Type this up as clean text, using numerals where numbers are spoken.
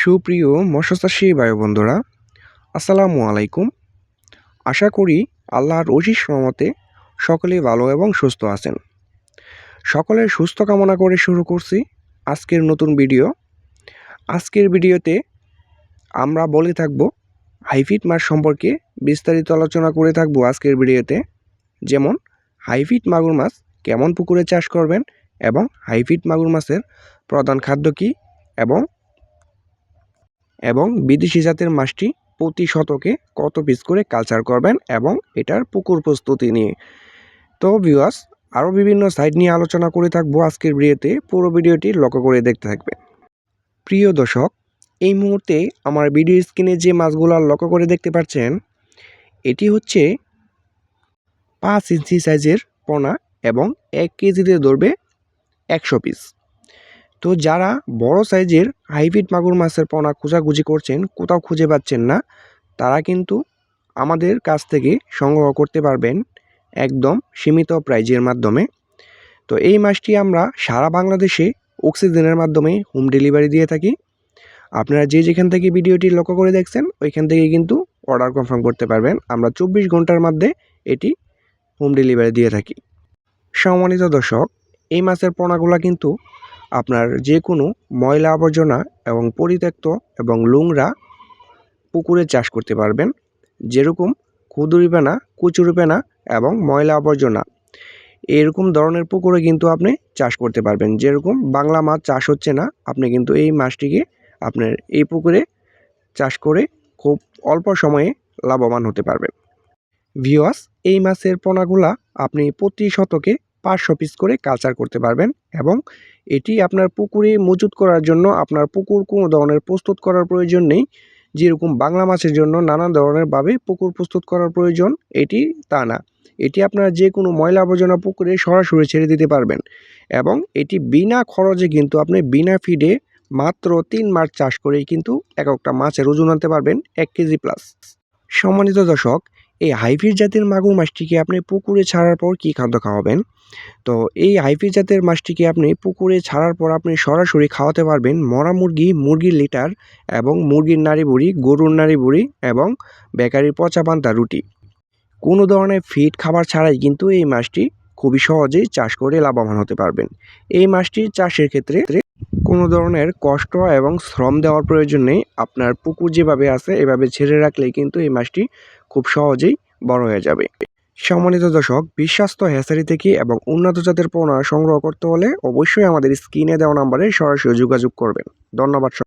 সুপ্রিয় মৎস্যচাষী ভাই বন্ধুরা, আসসালামু আলাইকুম। আশা করি আল্লাহর অশেষ রহমতে সকলেই ভালো এবং সুস্থ আছেন। সকলের সুস্থ কামনা করে শুরু করছি আজকের নতুন ভিডিও। আজকের ভিডিওতে আমরা বলে থাকব হাইফিট মাছ সম্পর্কে বিস্তারিত আলোচনা করে থাকব আজকের ভিডিওতে। যেমন হাইফিট মাগুর মাছ কেমন পুকুরে চাষ করবেন এবং হাইফিট মাগুর মাছের প্রধান খাদ্য কী এবং বিদেশি জাতের মাছটি প্রতি শতকে কত পিস করে কালচার করবেন এবং এটার পুকুর প্রস্তুতি নিয়ে। তো ভিউয়ার্স, আরও বিভিন্ন সাইড নিয়ে আলোচনা করে থাকবো আজকের ভিডিওতে। পুরো ভিডিওটি লক্ষ্য করে দেখতে থাকবেন। প্রিয় দর্শক, এই মুহূর্তে আমার ভিডিও স্ক্রিনে যে মাছগুলো লক্ষ্য করে দেখতে পাচ্ছেন, এটি হচ্ছে 5 ইঞ্চি সাইজের পোনা এবং 1 কেজিতে ধরবে 100 পিস। তো যারা বড় সাইজের হাইব্রিড মাগুর মাছের পোনা খোঁজাখুঁজি করছেন, কোথাও খুঁজে পাচ্ছেন না, তারা কিন্তু আমাদের কাছ থেকে সংগ্রহ করতে পারবেন একদম সীমিত প্রাইজের মাধ্যমে। তো এই মাছটি আমরা সারা বাংলাদেশে অক্সিজেনের মাধ্যমে হোম ডেলিভারি দিয়ে থাকি। আপনারা যে যেখান থেকে ভিডিওটি লক্ষ্য করে দেখছেন ওইখান থেকে কিন্তু অর্ডার কনফার্ম করতে পারবেন। আমরা 24 ঘন্টার মধ্যে এটি হোম ডেলিভারি দিয়ে থাকি। সম্মানিত দর্শক, এই মাছের পোনাগুলো কিন্তু আপনার যে কোনো ময়লা আবর্জনা এবং পরিত্যক্ত এবং নোংরা পুকুরে চাষ করতে পারবেন। যেরকম খুদুরিপানা, কুচুরিপানা এবং ময়লা আবর্জনা এরকম ধরনের পুকুরে কিন্তু আপনি চাষ করতে পারবেন। যেরকম বাংলা মাছ চাষ হচ্ছে না, আপনি কিন্তু এই মাছটিকে আপনার এই পুকুরে চাষ করে খুব অল্প সময়ে লাভবান হতে পারবেন। ভিউয়ার্স, এই মাছের পোনাগুলা আপনি প্রতি শতকে 500 পিস করে কালচার করতে পারবেন এবং এটি আপনার পুকুরে মজুত করার জন্য আপনার পুকুর কোনো ধরনের প্রস্তুত করার প্রয়োজন নেই। যেরকম বাংলা মাছের জন্য নানা ধরনের ভাবে পুকুর প্রস্তুত করার প্রয়োজন, এটি তা না। এটি আপনার যে কোনো ময়লা আবর্জনা পুকুরে সরাসরি ছেড়ে দিতে পারবেন এবং এটি বিনা খরচে কিন্তু আপনি বিনা ফিডে মাত্র 3 মাস চাষ করেই কিন্তু এক একটা মাছের ওজন আনতে পারবেন 1 কেজি প্লাস। সম্মানিত দর্শক, এই হাইব্রিড জাতের মাগুর মাছটিকে আপনি পুকুরে ছাড়ার পর কী খাদ্য খাওয়াবেন? তো এই হাইব্রিড জাতের মাছটিকে আপনি পুকুরে ছাড়ার পর আপনি সরাসরি খাওয়াতে পারবেন মরা মুরগি, মুরগির লিটার এবং মুরগির নাড়ি বুড়ি, গরুর নাড়ি বুড়ি এবং বেকারির পচা পান্তা রুটি। কোনো ধরনের ফিড খাবার ছাড়াই কিন্তু এই মাছটি খুবই সহজেই চাষ করে লাভবান হতে পারবেন। এই মাছটি চাষের ক্ষেত্রে কোনো ধরনের কষ্ট এবং শ্রম দেওয়ার প্রয়োজন নেই। আপনার পুকুর যেভাবে আছে এভাবে ছেড়ে রাখলেই কিন্তু এই মাছটি খুব সহজেই বড় হয়ে যাবে। সম্মানিত দর্শক, বিশ্বস্ত হ্যাচারি থেকে এবং উন্নত জাতের পোনা সংগ্রহ করতে হলে অবশ্যই আমাদের স্ক্রিনে দেওয়া নাম্বারে সরাসরি যোগাযোগ করবেন। ধন্যবাদ।